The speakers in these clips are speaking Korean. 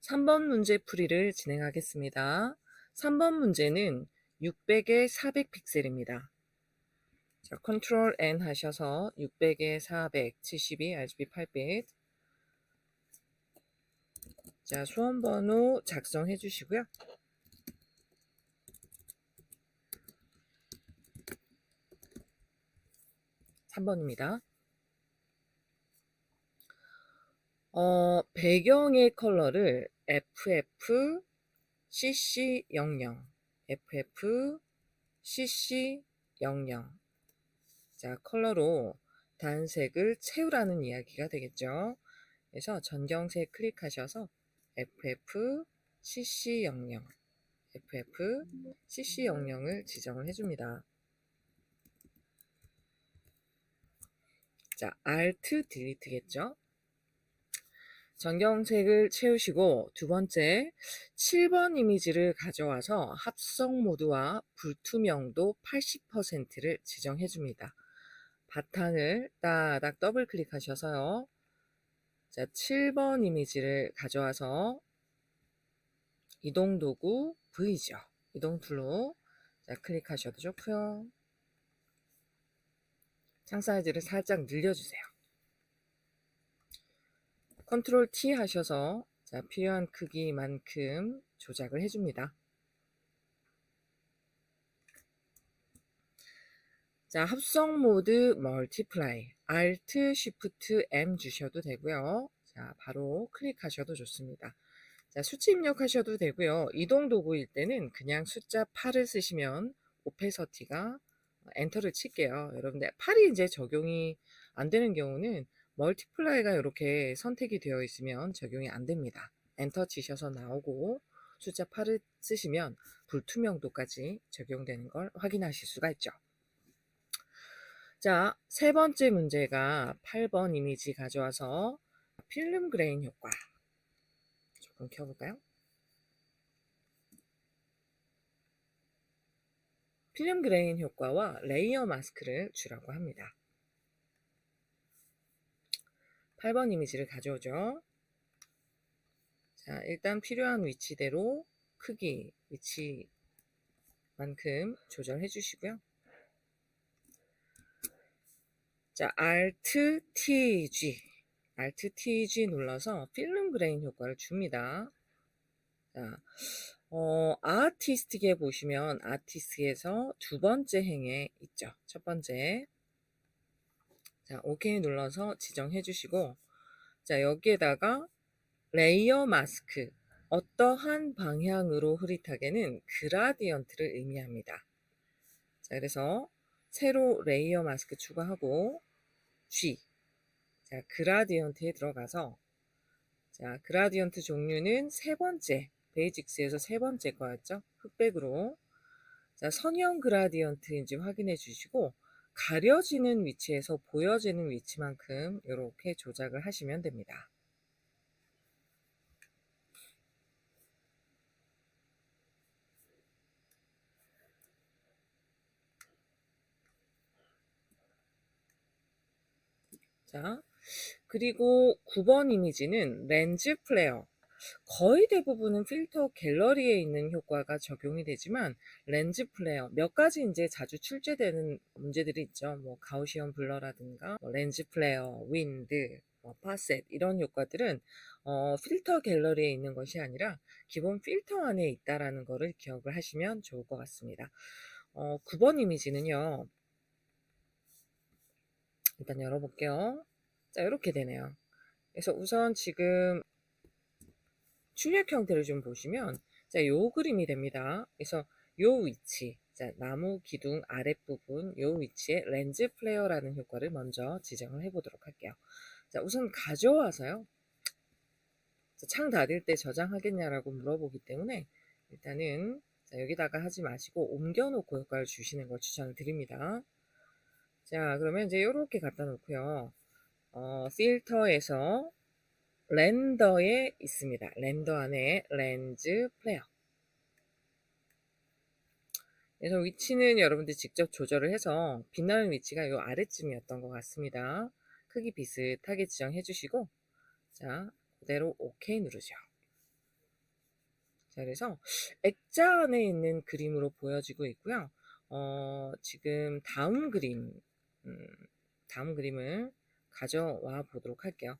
3번 문제 풀이를 진행하겠습니다. 3번 문제는 600에 400 픽셀입니다. 자, 컨트롤 N 하셔서 600에 400, 72, RGB 8빛. 자, 수험번호 작성해 주시고요. 3번입니다. 배경의 컬러를 FFCC00, FFCC00. 자, 컬러로 단색을 채우라는 이야기가 되겠죠. 그래서 전경색 클릭하셔서 FFCC00, FFCC00을 지정을 해줍니다. 자, Alt 딜리트겠죠. 전경색을 채우시고 두 번째 7번 이미지를 가져와서 합성 모드와 불투명도 80%를 지정해 줍니다. 바탕을 따닥 더블 클릭하셔서요. 자, 7번 이미지를 가져와서 이동 도구 V죠. 이동 툴로 자, 클릭하셔도 좋고요. 창 사이즈를 살짝 늘려주세요. 컨트롤 T 하셔서 자, 필요한 크기만큼 조작을 해줍니다. 자, 합성 모드 멀티플라이 Alt Shift M 주셔도 되고요. 자, 바로 클릭하셔도 좋습니다. 자, 수치 입력하셔도 되고요. 이동 도구일 때는 그냥 숫자 8을 쓰시면 오페서티가 엔터를 칠게요. 여러분들 8이 이제 적용이 안 되는 경우는 멀티플라이가 이렇게 선택이 되어 있으면 적용이 안 됩니다. 엔터 치셔서 나오고 숫자 8을 쓰시면 불투명도까지 적용되는 걸 확인하실 수가 있죠. 자, 세 번째 문제가 8번 이미지 가져와서 필름 그레인 효과 조금 켜볼까요? 필름 그레인 효과와 레이어 마스크를 주라고 합니다. 8번 이미지를 가져오죠. 자, 일단 필요한 위치대로 크기, 위치만큼 조절해 주시고요. 자, Alt TG 눌러서 필름 그레인 효과를 줍니다. 자, 아티스틱에 보시면 아티스트에서 두 번째 행에 있죠. 첫 번째. 자, OK 눌러서 지정해 주시고, 자, 여기에다가 레이어 마스크, 어떠한 방향으로 흐릿하게는 그라디언트를 의미합니다. 자, 그래서 새로 레이어 마스크 추가하고 G. 자, 그라디언트에 들어가서 자, 그라디언트 종류는 세 번째, 베이직스에서 세 번째 거였죠. 흑백으로. 자, 선형 그라디언트인지 확인해 주시고 가려지는 위치에서 보여지는 위치만큼 이렇게 조작을 하시면 됩니다. 자, 그리고 9번 이미지는 렌즈 플레어. 거의 대부분은 필터 갤러리에 있는 효과가 적용이 되지만 렌즈 플레어 몇 가지 이제 자주 출제되는 문제들이 있죠. 뭐 가우시언 블러라든가 뭐 렌즈 플레어, 윈드, 파셋 이런 효과들은 필터 갤러리에 있는 것이 아니라 기본 필터 안에 있다라는 거를 기억을 하시면 좋을 것 같습니다. 9번 이미지는요. 일단 열어볼게요. 자, 이렇게 되네요. 그래서 우선 지금 출력 형태를 좀 보시면 자, 요 그림이 됩니다. 그래서 요 위치, 자, 나무 기둥 아랫부분 요 위치에 렌즈 플레어라는 효과를 먼저 지정을 해보도록 할게요. 자, 우선 가져와서요. 자, 창 닫을 때 저장하겠냐라고 물어보기 때문에 일단은 자, 여기다가 하지 마시고 옮겨놓고 효과를 주시는 걸 추천을 드립니다. 자, 그러면 이제 이렇게 갖다 놓고요. 필터에서 렌더에 있습니다. 렌더 안에 렌즈 플레어. 그래서 위치는 여러분들 직접 조절을 해서 빛나는 위치가 이 아래쯤이었던 것 같습니다. 크기 비슷하게 지정해 주시고 자, 그대로 OK 누르죠. 자, 그래서 액자 안에 있는 그림으로 보여지고 있고요. 지금 음, 다음 그림을 가져와 보도록 할게요.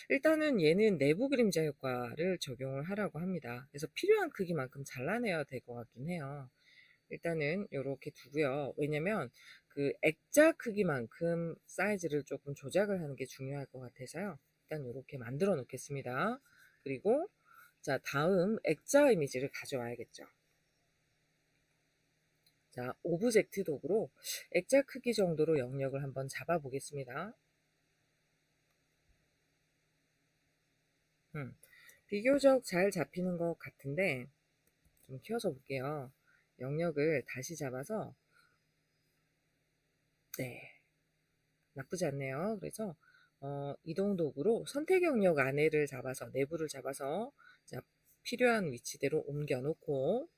일단은 얘는 내부 그림자 효과를 적용을 하라고 합니다. 그래서 필요한 크기만큼 잘라내야 될 것 같긴 해요. 일단은 이렇게 두고요. 왜냐면 그 액자 크기만큼 사이즈를 조금 조작을 하는 게 중요할 것 같아서요. 일단 이렇게 만들어 놓겠습니다. 그리고 자, 다음 액자 이미지를 가져와야겠죠. 자, 오브젝트 도구로 액자 크기 정도로 영역을 한번 잡아 보겠습니다. 비교적 잘 잡히는 것 같은데 좀 키워서 볼게요. 영역을 다시 잡아서 네, 나쁘지 않네요. 그래서 이동 도구로 선택 영역 안에를 잡아서 내부를 잡아서 자, 필요한 위치대로 옮겨 놓고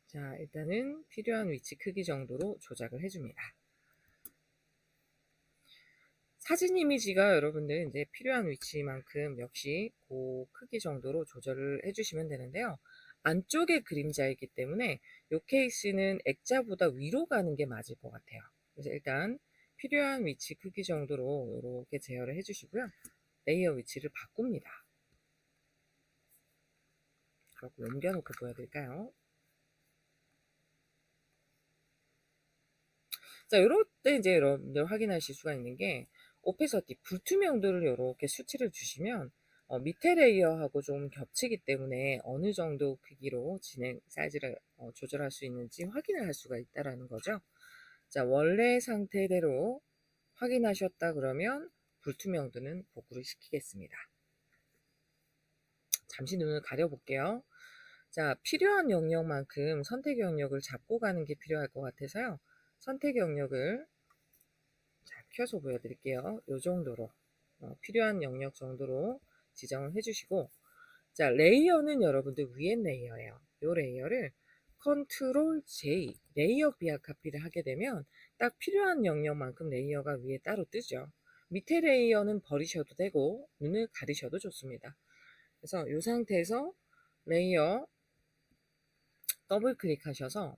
자, 일단은 필요한 위치 크기 정도로 조작을 해줍니다. 사진 이미지가 여러분들 이제 필요한 위치만큼 역시 그 크기 정도로 조절을 해주시면 되는데요. 안쪽에 그림자이기 때문에 이 케이스는 액자보다 위로 가는 게 맞을 것 같아요. 그래서 일단 필요한 위치 크기 정도로 이렇게 제어를 해주시고요. 레이어 위치를 바꿉니다. 그리고 옮겨놓고 보여드릴까요? 자, 이럴 때 이제 여러분들 확인하실 수가 있는 게 오페서티 불투명도를 이렇게 수치를 주시면 밑에 레이어하고 좀 겹치기 때문에 어느 정도 크기로 진행 사이즈를 조절할 수 있는지 확인을 할 수가 있다라는 거죠. 자, 원래 상태대로 확인하셨다 그러면 불투명도는 복구를 시키겠습니다. 잠시 눈을 가려볼게요. 자, 필요한 영역만큼 선택 영역을 잡고 가는 게 필요할 것 같아서요. 선택 영역을 자, 켜서 보여드릴게요. 이 정도로 필요한 영역 정도로 지정을 해주시고 자, 레이어는 여러분들 위엔 레이어예요. 이 레이어를 컨트롤 J 레이어 비약 카피를 하게 되면 딱 필요한 영역만큼 레이어가 위에 따로 뜨죠. 밑에 레이어는 버리셔도 되고 눈을 가리셔도 좋습니다. 그래서 이 상태에서 레이어 더블 클릭하셔서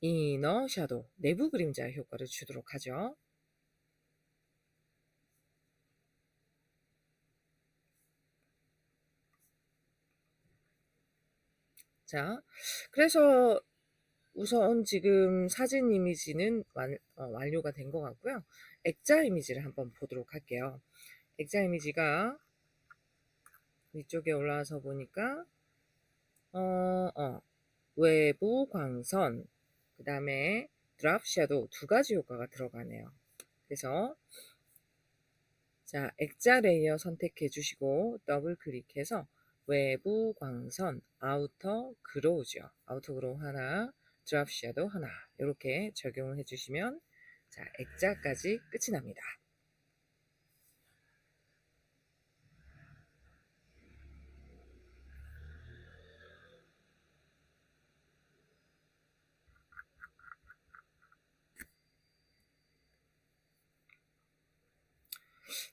이너 샤도우 내부 그림자 효과를 주도록 하죠. 자, 그래서 우선 지금 사진 이미지는 완료가 된 것 같고요. 액자 이미지를 한번 보도록 할게요. 액자 이미지가 위쪽에 올라와서 보니까 외부 광선 그 다음에 드랍 섀도우 두 가지 효과가 들어가네요. 그래서 자, 액자 레이어 선택해 주시고 더블 클릭해서 외부 광선 아우터 그로우죠. 아우터 그로우 하나, 드랍 섀도우 하나 이렇게 적용을 해 주시면 자, 액자까지 끝이 납니다.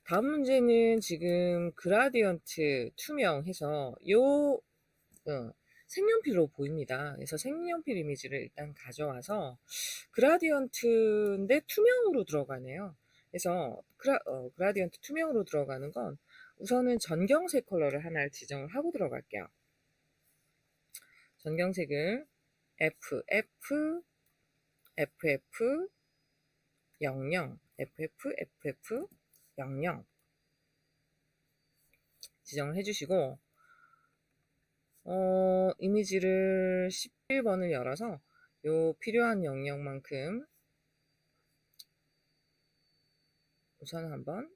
다음 문제는 지금 그라디언트 투명해서 색연필로 보입니다. 그래서 색연필 이미지를 일단 가져와서 그라디언트인데 투명으로 들어가네요. 그래서 그라디언트 투명으로 들어가는 건 우선은 전경색 컬러를 하나를 지정을 하고 들어갈게요. 전경색을 FF, FF, 00, FF, FF, 00 지정을 해주시고 이미지를 11번을 열어서 요 필요한 영역만큼 우선 한번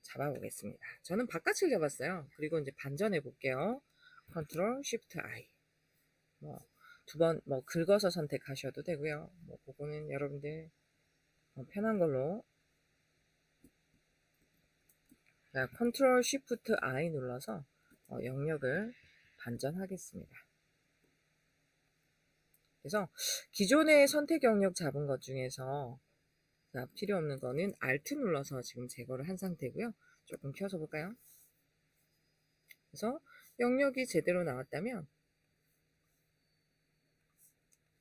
잡아보겠습니다. 저는 바깥을 잡았어요. 그리고 이제 반전해 볼게요. 컨트롤 쉬프트 I 뭐 두 번 뭐 긁어서 선택하셔도 되고요. 뭐 그거는 여러분들 편한 걸로 컨트롤 쉬프트 I 눌러서 영역을 반전하겠습니다. 그래서 기존의 선택 영역 잡은 것 중에서 필요 없는 거는 Alt 눌러서 지금 제거를 한 상태고요. 조금 키워서 볼까요? 그래서 영역이 제대로 나왔다면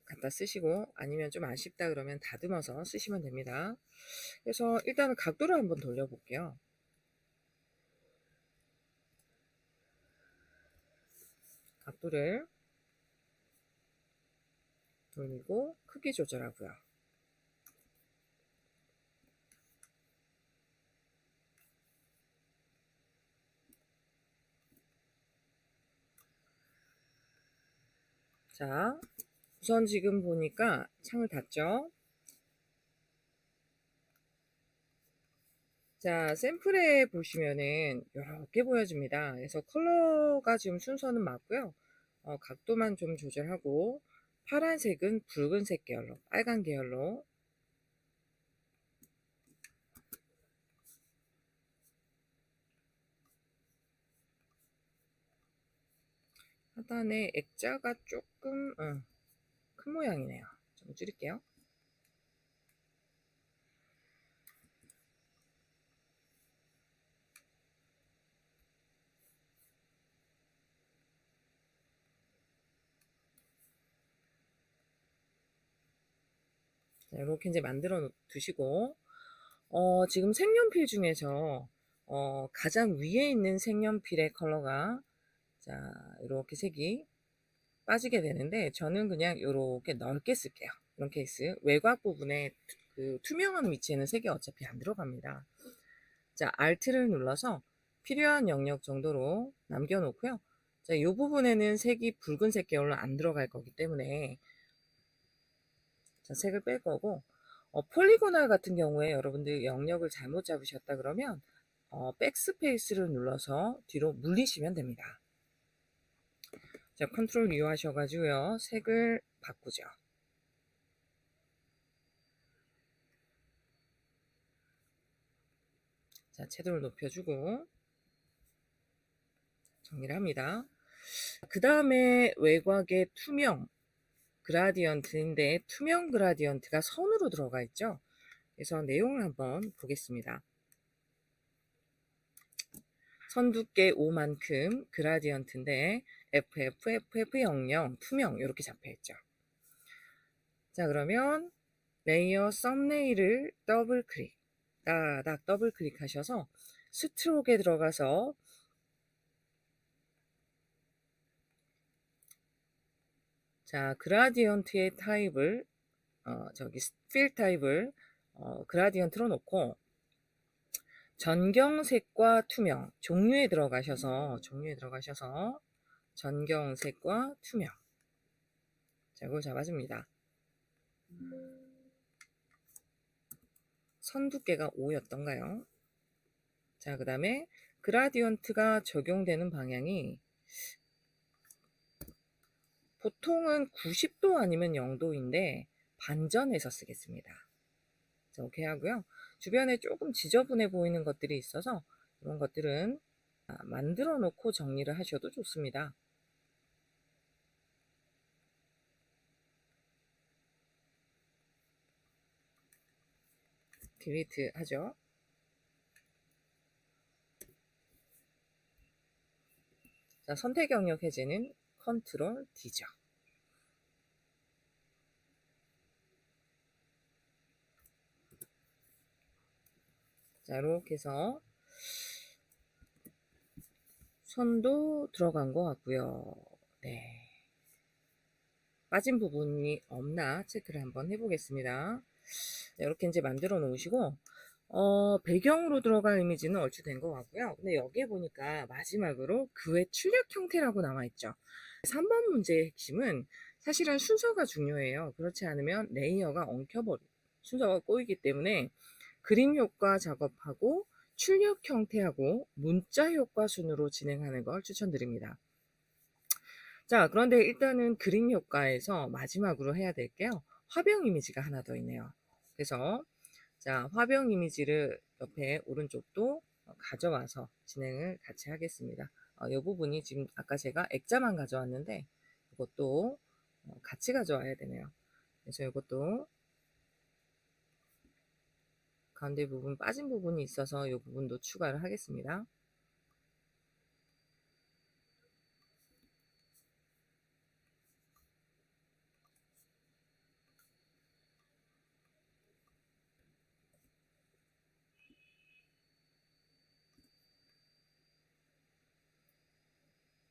갖다 쓰시고, 아니면 좀 아쉽다 그러면 다듬어서 쓰시면 됩니다. 그래서 일단은 각도를 한번 돌려볼게요. 각도를 돌리고 크기 조절하고요. 자, 우선 지금 보니까 창을 닫죠. 자, 샘플에 보시면은 여러 개 보여집니다. 그래서 컬러가 지금 순서는 맞고요. 각도만 좀 조절하고, 파란색은 붉은색 계열로, 빨간 계열로, 하단에 액자가 조금 큰 모양이네요. 좀 줄일게요. 자, 이렇게 이제 만들어 두시고, 지금 색연필 중에서 가장 위에 있는 색연필의 컬러가, 자, 이렇게 색이 빠지게 되는데, 저는 그냥 이렇게 넓게 쓸게요. 이런 케이스. 외곽 부분에 그 투명한 위치에는 색이 어차피 안 들어갑니다. 자, Alt를 눌러서 필요한 영역 정도로 남겨놓고요. 자, 이 부분에는 색이 붉은색 계열로 안 들어갈 거기 때문에, 자, 색을 뺄 거고, 폴리고널 같은 경우에 여러분들 영역을 잘못 잡으셨다 그러면 백스페이스를 눌러서 뒤로 물리시면 됩니다. 자, 컨트롤 U 하셔가지고요, 색을 바꾸죠. 자, 채도를 높여주고 정리를 합니다. 그 다음에 외곽에 투명 그라디언트인데, 투명 그라디언트가 선으로 들어가 있죠. 그래서 내용을 한번 보겠습니다. 선 두께 5만큼 그라디언트인데 FFFF00 투명 이렇게 잡혀 있죠. 자, 그러면 레이어 썸네일을 더블 클릭, 따닥 더블 클릭하셔서 스트로크에 들어가서, 자, 그라디언트의 타입을 저기 필 타입을 그라디언트로 놓고, 전경색과 투명 종류에 들어가셔서 전경색과 투명, 자, 이걸 잡아줍니다. 선 두께가 5였던가요? 자, 그 다음에 그라디언트가 적용되는 방향이 보통은 90도 아니면 0도인데 반전해서 쓰겠습니다. 자, 오케이 하고요. 주변에 조금 지저분해 보이는 것들이 있어서 이런 것들은 만들어 놓고 정리를 하셔도 좋습니다. 딜리트 하죠. 자, 선택 영역 해제는 컨트롤 D죠. 자, 이렇게 해서 선도 들어간 것 같고요. 네. 빠진 부분이 없나 체크를 한번 해보겠습니다. 이렇게 이제 만들어 놓으시고, 배경으로 들어갈 이미지는 얼추 된 것 같고요. 근데 여기에 보니까 마지막으로 그 외 출력 형태라고 나와 있죠. 3번 문제의 핵심은 사실은 순서가 중요해요. 그렇지 않으면 레이어가 엉켜버리고 순서가 꼬이기 때문에 그림 효과 작업하고 출력 형태하고 문자 효과 순으로 진행하는 걸 추천드립니다. 자, 그런데 일단은 그림 효과에서 마지막으로 해야 될 게요, 화병 이미지가 하나 더 있네요. 그래서 자, 화병 이미지를 옆에 오른쪽도 가져와서 진행을 같이 하겠습니다. 이 부분이 지금 아까 제가 액자만 가져왔는데 이것도 같이 가져와야 되네요. 그래서 이것도 가운데 부분 빠진 부분이 있어서 이 부분도 추가를 하겠습니다.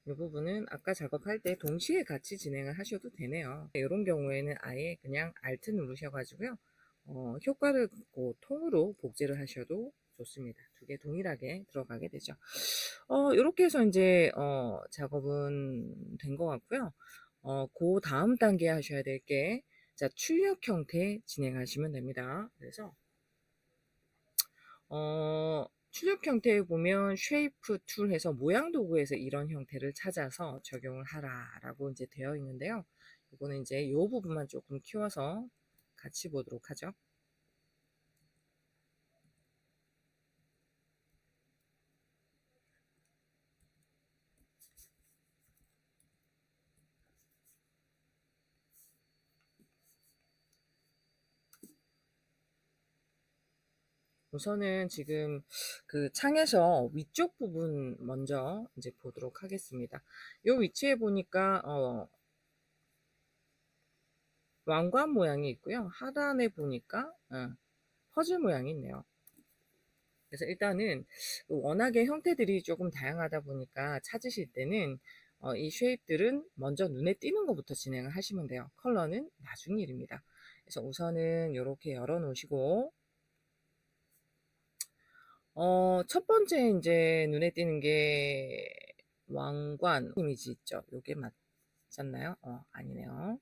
이 부분은 아까 작업할 때 동시에 같이 진행을 하셔도 되네요. 이런 경우에는 아예 그냥 Alt 누르셔가지고요. 효과를 통으로 복제를 하셔도 좋습니다. 두 개 동일하게 들어가게 되죠. 이렇게 해서 이제 작업은 된 것 같고요. 그 다음 단계 하셔야 될 게, 자, 출력 형태 진행하시면 됩니다. 그래서 출력 형태에 보면 쉐이프 툴 해서 모양 도구에서 이런 형태를 찾아서 적용을 하라라고 이제 되어 있는데요. 이거는 이제 이 부분만 조금 키워서 같이 보도록 하죠. 우선은 지금 그 창에서 위쪽 부분 먼저 이제 보도록 하겠습니다. 이 위치에 보니까 왕관 모양이 있고요. 하단에 보니까 퍼즐 모양이 있네요. 그래서 일단은 워낙에 형태들이 조금 다양하다 보니까 찾으실 때는 이 쉐입들은 먼저 눈에 띄는 것부터 진행을 하시면 돼요. 컬러는 나중 일입니다. 그래서 우선은 이렇게 열어 놓으시고 첫 번째 이제 눈에 띄는 게 왕관 이미지 있죠. 요게 맞았나요? 아니네요.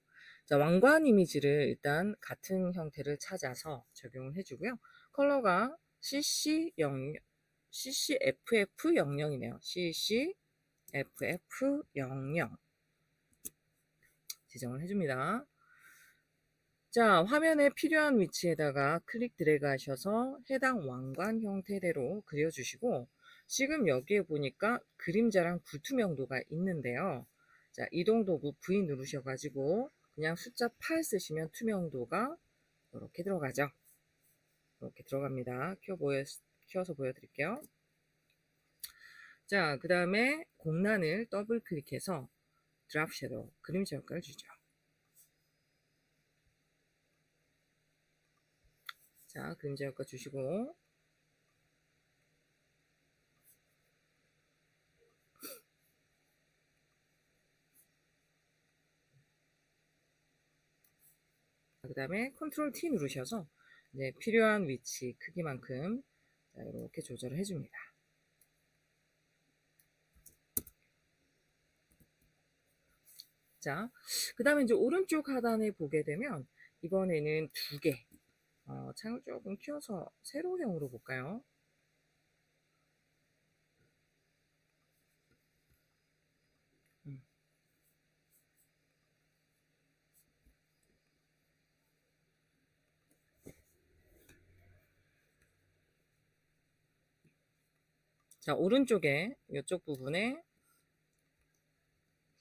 자, 왕관 이미지를 일단 같은 형태를 찾아서 적용을 해주고요. 컬러가 CCFF00이네요. CCFF00 지정을 해줍니다. 자, 화면에 필요한 위치에다가 클릭 드래그 하셔서 해당 왕관 형태대로 그려주시고, 지금 여기에 보니까 그림자랑 불투명도가 있는데요. 자, 이동 도구 V 누르셔가지고 그냥 숫자 8 쓰시면 투명도가 이렇게 들어가죠. 이렇게 들어갑니다. 키워서 보여드릴게요. 자, 그 다음에 공란을 더블 클릭해서 드랍 섀도우 그림자 효과를 주죠. 자, 그림자 효과 주시고, 그 다음에 컨트롤 T 누르셔서 이제 필요한 위치 크기만큼 자, 이렇게 조절을 해줍니다. 자, 그 다음에 이제 오른쪽 하단에 보게 되면 이번에는 두 개, 창을 조금 키워서 세로형으로 볼까요? 자, 오른쪽에 이쪽 부분에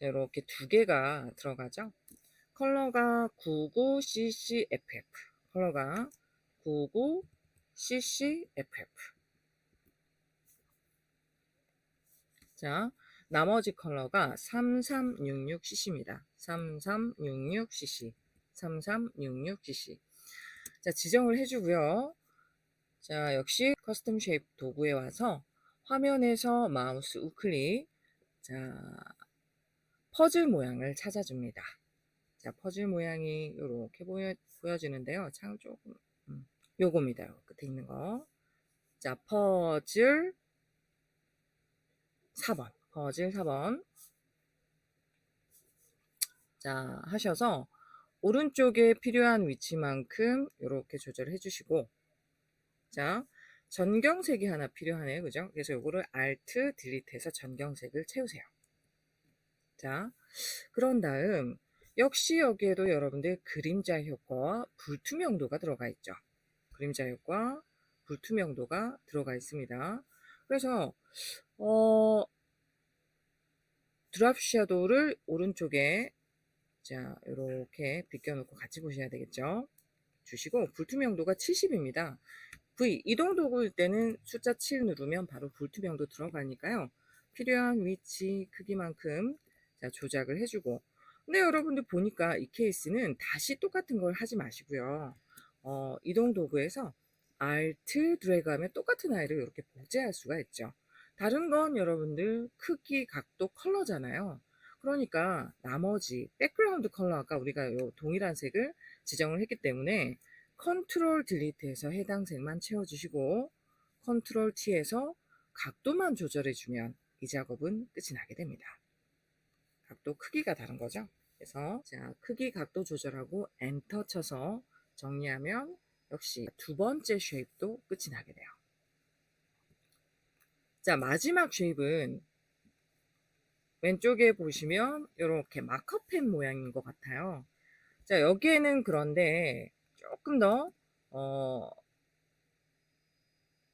이렇게 두 개가 들어가죠. 컬러가 99CCFF, 컬러가 99CCFF. 자, 나머지 컬러가 3366cc입니다. 3366cc, 3366cc. 자, 지정을 해주고요. 자, 역시 커스텀 쉐입 도구에 와서 화면에서 마우스 우클릭, 자, 퍼즐 모양을 찾아줍니다. 자, 퍼즐 모양이 이렇게 보여지는데요. 창을 조금, 요겁니다. 요 끝에 있는 거. 자, 퍼즐 4번. 퍼즐 4번. 자, 하셔서 오른쪽에 필요한 위치만큼 이렇게 조절을 해주시고, 자, 전경색이 하나 필요하네요. 그죠? 그래서 요거를 Alt, Delete 해서 전경색을 채우세요. 자, 그런 다음, 역시 여기에도 여러분들 그림자 효과와 불투명도가 들어가 있죠. 그림자 효과, 불투명도가 들어가 있습니다. 그래서, 드랍 섀도우를 오른쪽에 자, 이렇게 비껴놓고 같이 보셔야 되겠죠. 주시고 불투명도가 70입니다. V 이동 도구일 때는 숫자 7 누르면 바로 불투명도 들어가니까요. 필요한 위치 크기만큼 자, 조작을 해주고. 근데 여러분들 보니까 이 케이스는 다시 똑같은 걸 하지 마시고요. 이동 도구에서 Alt 드래그 하면 똑같은 아이를 이렇게 복제할 수가 있죠. 다른 건 여러분들 크기, 각도, 컬러잖아요. 그러니까 나머지 백그라운드 컬러 아까 우리가 요 동일한 색을 지정을 했기 때문에 컨트롤 딜리트해서 해당 색만 채워주시고 컨트롤 T에서 각도만 조절해주면 이 작업은 끝이 나게 됩니다. 각도 크기가 다른 거죠. 그래서 자 크기 각도 조절하고 엔터 쳐서 정리하면 역시 두 번째 쉐입도 끝이 나게 돼요. 자 마지막 쉐입은 왼쪽에 보시면 이렇게 마커펜 모양인 것 같아요. 자 여기에는 그런데 조금 더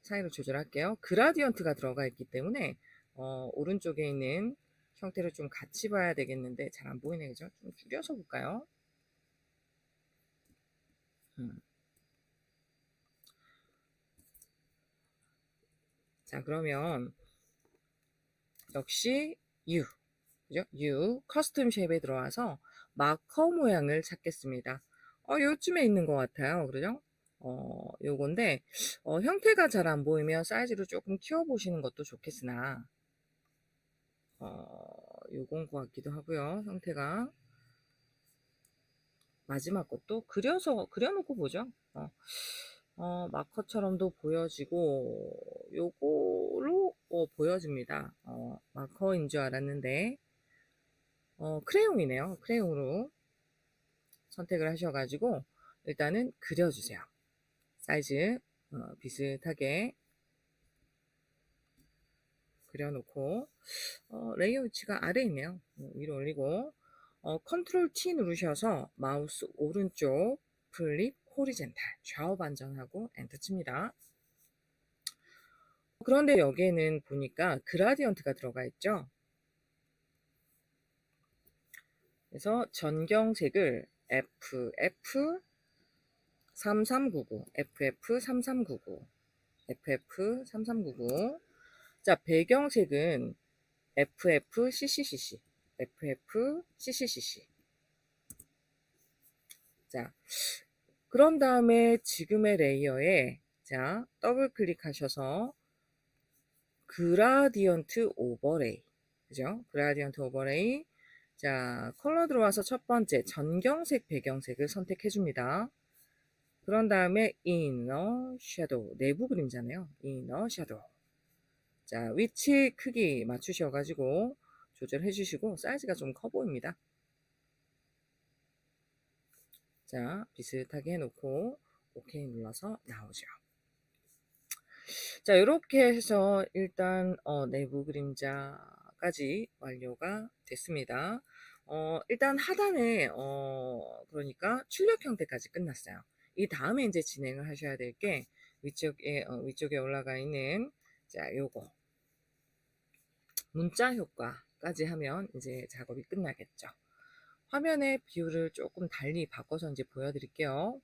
사이를 조절할게요. 그라디언트가 들어가 있기 때문에 오른쪽에 있는 형태를 좀 같이 봐야 되겠는데 잘 안 보이네 그죠? 좀 줄여서 볼까요? 자 그러면 역시 U 그죠? U 커스텀 쉐입에 들어와서 마커 모양을 찾겠습니다. 요쯤에 있는 것 같아요. 그죠? 요건데 형태가 잘 안 보이면 사이즈를 조금 키워 보시는 것도 좋겠으나 요건 것 같기도 하고요. 형태가 마지막 것도 그려놓고 보죠. 마커처럼도 보여지고 요거로 보여집니다. 마커인 줄 알았는데 크레용이네요. 크레용으로 선택을 하셔가지고 일단은 그려주세요. 사이즈 비슷하게 그려놓고 레이어 위치가 아래에 있네요. 위로 올리고 컨트롤 T 누르셔서 마우스 오른쪽 플립 호리젠탈 좌우 반전하고 엔터 칩니다. 그런데 여기에는 보니까 그라디언트가 들어가 있죠. 그래서 전경색을 FF3399 FF3399 자 배경색은 FFCCCC 자 그런 다음에 지금의 레이어에 자 더블 클릭하셔서 그라디언트 오버레이 그죠? 그라디언트 오버레이 자 컬러 들어와서 첫 번째 전경색 배경색을 선택해 줍니다. 그런 다음에 이너 섀도우 내부 그림자네요. 이너 섀도우 자 위치 크기 맞추셔 가지고 조절해 주시고 사이즈가 좀 커 보입니다. 자 비슷하게 해놓고 OK 눌러서 나오죠. 자 이렇게 해서 일단 내부 그림자까지 완료가 됐습니다. 일단 하단에 그러니까 출력 형태까지 끝났어요. 이 다음에 이제 진행을 하셔야 될 게 위쪽에 올라가 있는 자 요거 문자 효과까지 하면 이제 작업이 끝나겠죠. 화면의 비율을 조금 달리 바꿔서 이제 보여드릴게요.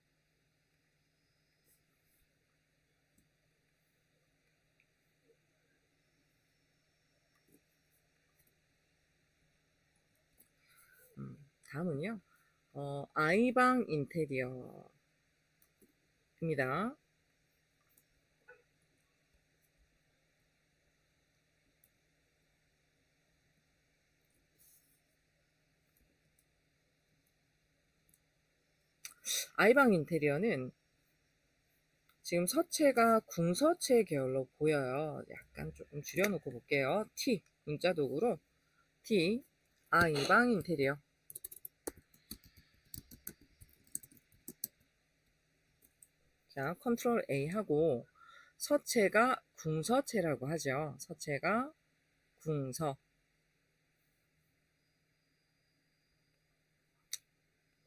다음은요. 아이방 인테리어입니다. 아이방 인테리어는 지금 서체가 궁서체 계열로 보여요. 약간 조금 줄여놓고 볼게요. T 문자 도구로 T 아이방 인테리어 자 컨트롤 A 하고 서체가 궁서체라고 하죠. 서체가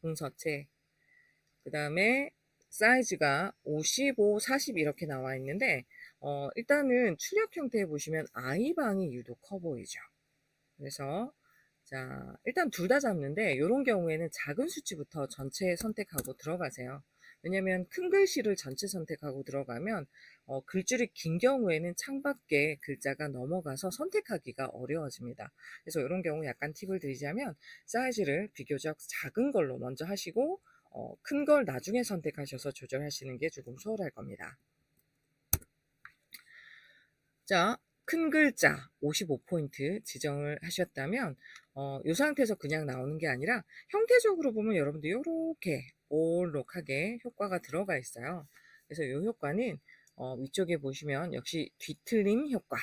궁서체 그 다음에 사이즈가 55, 40 이렇게 나와 있는데 일단은 출력 형태에 보시면 아이방이 유독 커 보이죠. 그래서 자 일단 둘 다 잡는데 이런 경우에는 작은 수치부터 전체 선택하고 들어가세요. 왜냐면 큰 글씨를 전체 선택하고 들어가면 글줄이 긴 경우에는 창밖에 글자가 넘어가서 선택하기가 어려워집니다. 그래서 이런 경우 약간 팁을 드리자면 사이즈를 비교적 작은 걸로 먼저 하시고 큰 걸 나중에 선택하셔서 조절하시는 게 조금 수월할 겁니다. 자 큰 글자 55포인트 지정을 하셨다면 이 상태에서 그냥 나오는 게 아니라 형태적으로 보면 여러분들 이렇게 볼록하게 효과가 들어가 있어요. 그래서 이 효과는 위쪽에 보시면 역시 뒤틀림 효과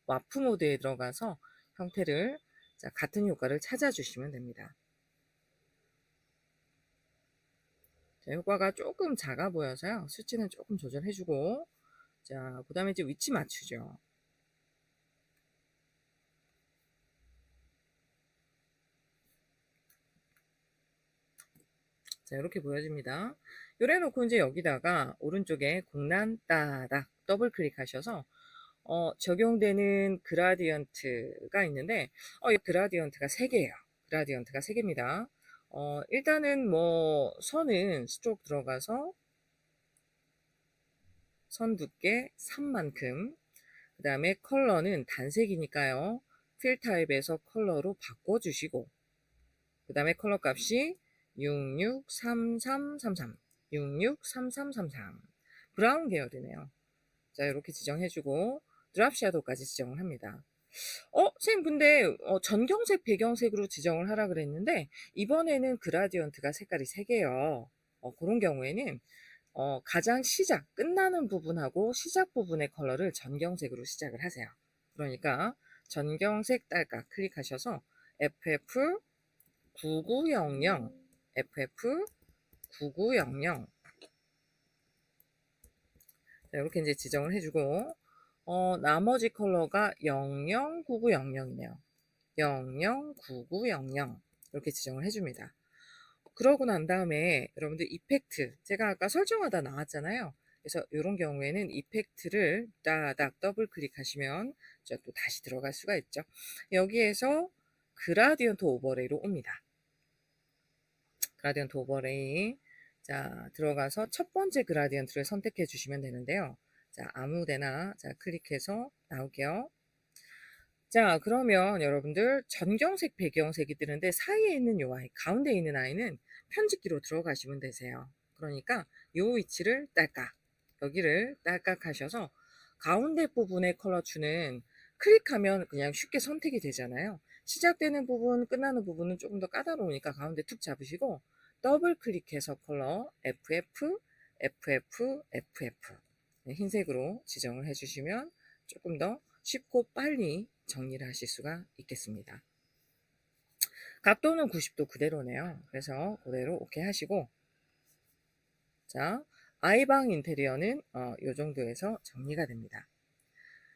와프 모드에 들어가서 형태를 같은 효과를 찾아주시면 됩니다. 자, 효과가 조금 작아 보여서요. 수치는 조금 조절해주고, 자, 그 다음에 이제 위치 맞추죠. 자, 이렇게 보여집니다. 요래 놓고 이제 여기다가 오른쪽에 공란 따닥 더블 클릭하셔서 적용되는 그라디언트가 있는데 이 그라디언트가 3개예요. 그라디언트가 3개입니다. 일단은 뭐 선은 스트로크 들어가서 선 두께 3만큼, 그 다음에 컬러는 단색이니까요. 필 타입에서 컬러로 바꿔주시고, 그 다음에 컬러 값이 663333, 663333. 브라운 계열이네요. 자, 이렇게 지정해주고, 드랍 섀도우까지 지정을 합니다. 선생님, 근데, 전경색, 배경색으로 지정을 하라 그랬는데, 이번에는 그라디언트가 색깔이 3개요. 그런 경우에는, 가장 끝나는 부분하고 시작 부분의 컬러를 전경색으로 시작을 하세요. 그러니까, 전경색 딸깍 클릭하셔서, FF9900, FF9900. 이렇게 이제 지정을 해주고, 나머지 컬러가 009900이네요. 009900. 이렇게 지정을 해줍니다. 그러고 난 다음에 여러분들 이펙트, 제가 아까 설정하다 나왔잖아요. 그래서 이런 경우에는 이펙트를 따닥 더블 클릭하시면 또 다시 들어갈 수가 있죠. 여기에서 그라디언트 오버레이로 옵니다. 그라디언트 오버레이. 자, 들어가서 첫 번째 그라디언트를 선택해 주시면 되는데요. 자, 아무 데나 클릭해서 나올게요. 자, 그러면 여러분들 전경색, 배경색이 뜨는데 사이에 있는 요 아이, 가운데 있는 아이는 편집기로 들어가시면 되세요. 그러니까 요 위치를 딸깍, 여기를 딸깍 하셔서 가운데 부분의 컬러추는 클릭하면 그냥 쉽게 선택이 되잖아요. 시작되는 부분, 끝나는 부분은 조금 더 까다로우니까 가운데 툭 잡으시고 더블 클릭해서 컬러 FF, FF, FF 흰색으로 지정을 해주시면 조금 더 쉽고 빨리 정리를 하실 수가 있겠습니다. 각도는 90도 그대로네요. 그래서 그대로 오케이 하시고, 자, 아이방 인테리어는 이 정도에서 정리가 됩니다.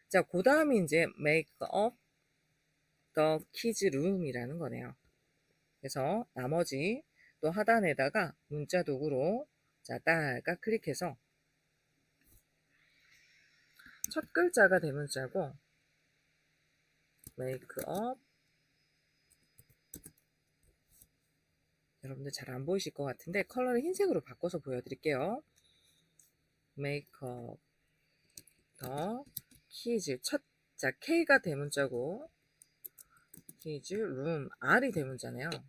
자, 그 다음에 이제 make up the kids room이라는 거네요. 그래서 나머지 또 하단에다가 문자 도구로 자, 딸깍 클릭해서 첫 글자가 대문자고 make up, 여러분들 잘 안 보이실 것 같은데 컬러를 흰색으로 바꿔서 보여드릴게요. make up the kids. 자, K가 대문자고 kids room, R이 대문자네요. 자,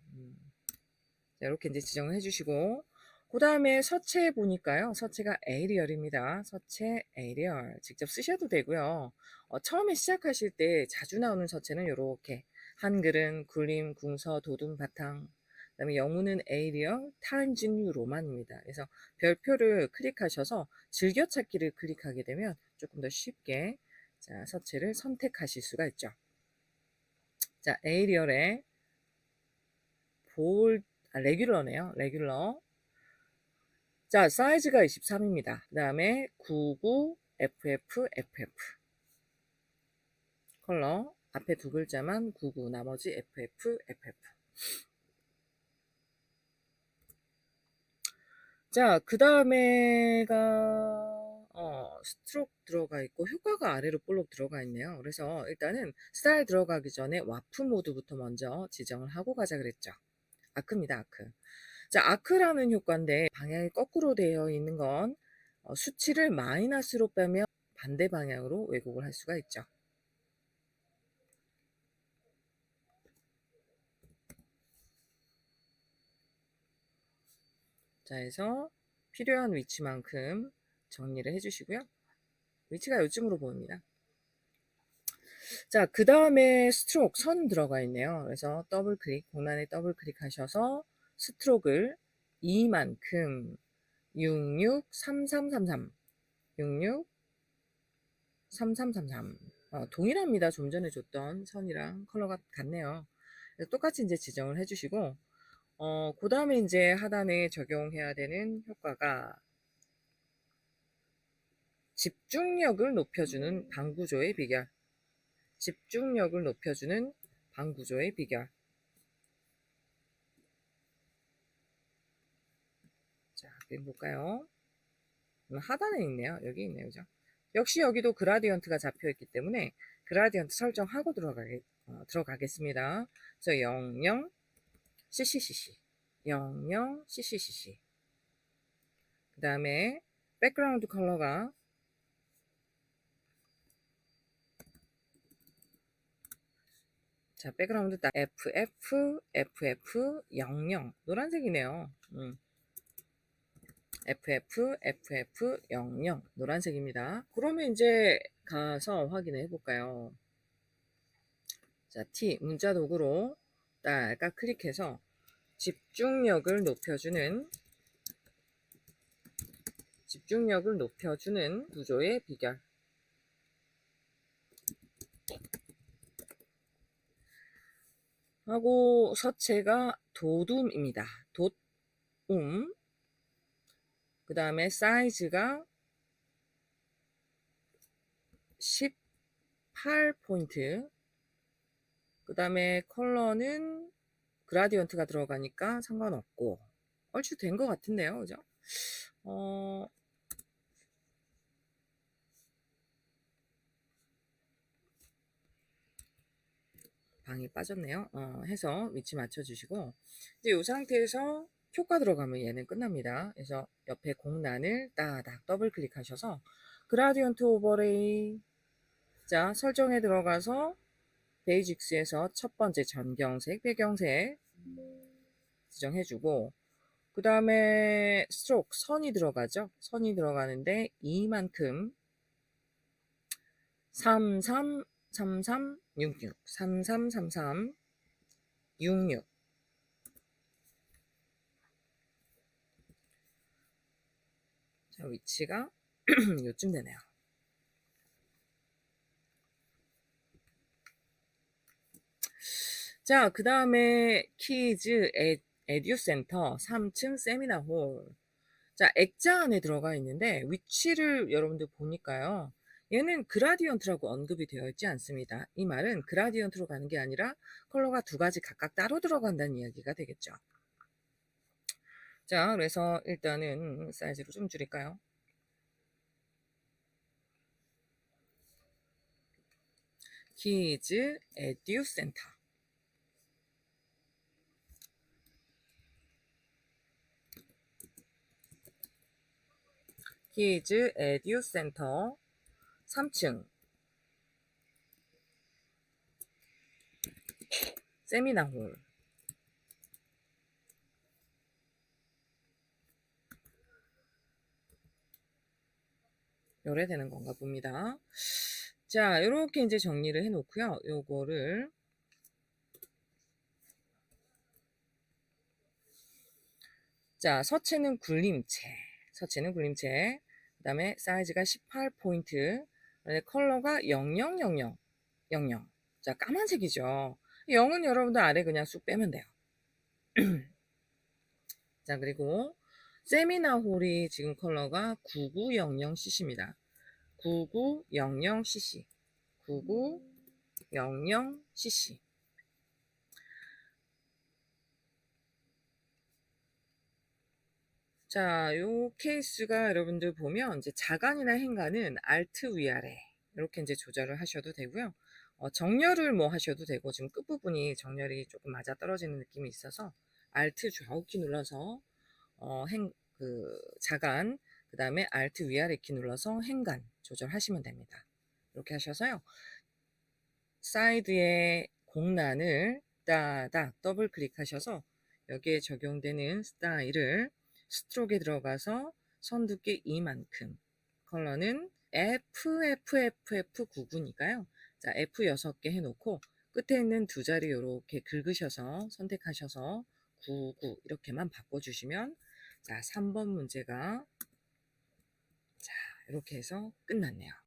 이렇게 이제 지정을 해주시고, 그 다음에 서체 보니까요. 서체가 에리얼입니다. 서체 에리얼. 직접 쓰셔도 되고요. 처음에 시작하실 때 자주 나오는 서체는 이렇게 한글은 굴림, 궁서, 도둠, 바탕. 그 다음에 영문은 에리얼, 타임즈 뉴 로만입니다. 그래서 별표를 클릭하셔서 즐겨찾기를 클릭하게 되면 조금 더 쉽게 자, 서체를 선택하실 수가 있죠. 자, 에리얼에 레귤러네요. 레귤러. 자, 사이즈가 23입니다. 그 다음에 99FFFF. 컬러. 앞에 두 글자만 99, 나머지 FFFF. 자, 그 다음에가 스트로크 들어가 있고 효과가 아래로 볼록 들어가 있네요. 그래서 일단은 스타일 들어가기 전에 와프 모드부터 먼저 지정을 하고 가자 그랬죠. 아크입니다, 아크. 자, 아크라는 효과인데 방향이 거꾸로 되어 있는 건 수치를 마이너스로 빼면 반대 방향으로 왜곡을 할 수가 있죠. 자, 해서 필요한 위치만큼 정리를 해주시고요. 위치가 요쯤으로 보입니다. 자, 그 다음에 스트로크 선 들어가 있네요. 그래서 더블 클릭, 공란에 더블 클릭하셔서 스트로크를 이만큼 663333 663333 동일합니다. 좀 전에 줬던 선이랑 컬러가 같네요. 똑같이 이제 지정을 해주시고 그 다음에 이제 하단에 적용해야 되는 효과가 집중력을 높여주는 방구조의 비결. 집중력을 높여주는 방구조의 비결. 자, 여기 볼까요? 하단에 있네요. 여기 있네요. 그죠? 역시 여기도 그라디언트가 잡혀 있기 때문에 그라디언트 설정하고 들어가겠습니다. 그래서 00 CCCC 00 CCCC 그 다음에 백그라운드 컬러가 자, 백그라운드 딱 FF 00 노란색이네요. FF 00 노란색입니다. 그러면 이제 가서 확인해 볼까요? 자, T 문자 도구로 딱 클릭해서 집중력을 높여주는 구조의 비결. 하고 서체가 도둠입니다. 돛음. 그 다음에 사이즈가 18포인트. 그 다음에 컬러는 그라디언트가 들어가니까 상관없고 얼추 된 것 같은데요. 그죠? 방이 빠졌네요. 해서 위치 맞춰주시고 이제 이 상태에서 효과 들어가면 얘는 끝납니다. 그래서 옆에 공란을 따닥 더블 클릭하셔서 그라디언트 오버레이 자 설정에 들어가서 베이직스에서 첫 번째 전경색, 배경색 지정해주고 그 다음에 스트로크 선이 들어가죠. 선이 들어가는데 이만큼 333366 333366 자, 위치가 요쯤 되네요. 자, 그 다음에 키즈 에듀센터 3층 세미나홀. 자, 액자 안에 들어가 있는데 위치를 여러분들 보니까요. 얘는 그라디언트라고 언급이 되어 있지 않습니다. 이 말은 그라디언트로 가는 게 아니라 컬러가 두 가지 각각 따로 들어간다는 이야기가 되겠죠. 자, 그래서 일단은 사이즈를 좀 줄일까요? 키즈 에듀센터. 키즈 에듀센터 3층 세미나홀. 열애되는 건가 봅니다. 자, 이렇게 이제 정리를 해 놓고요. 요거를 자, 서체는 굴림체. 그 다음에 사이즈가 18포인트. 컬러가 0000. 자, 까만색이죠. 0은 여러분들 아래 그냥 쑥 빼면 돼요. 자, 그리고 세미나홀이 지금 컬러가 9900cc입니다. 9900cc. 9900cc. 자, 요 케이스가 여러분들 보면 이제 자간이나 행간은 Alt 위아래 이렇게 이제 조절을 하셔도 되고요. 정렬을 뭐 하셔도 되고 지금 끝부분이 정렬이 조금 맞아 떨어지는 느낌이 있어서 Alt 좌우키 눌러서 자간 그 다음에 Alt 위아래 키 눌러서 행간 조절하시면 됩니다. 이렇게 하셔서요. 사이드에 공란을 따닥 더블 클릭하셔서 여기에 적용되는 스타일을 스트로크에 들어가서 선 두께 이만큼 컬러는 FFFF99니까요. 자, F 6개 해놓고 끝에 있는 두 자리 요렇게 긁으셔서 선택하셔서 99 이렇게만 바꿔주시면 자, 3번 문제가 자, 이렇게 해서 끝났네요.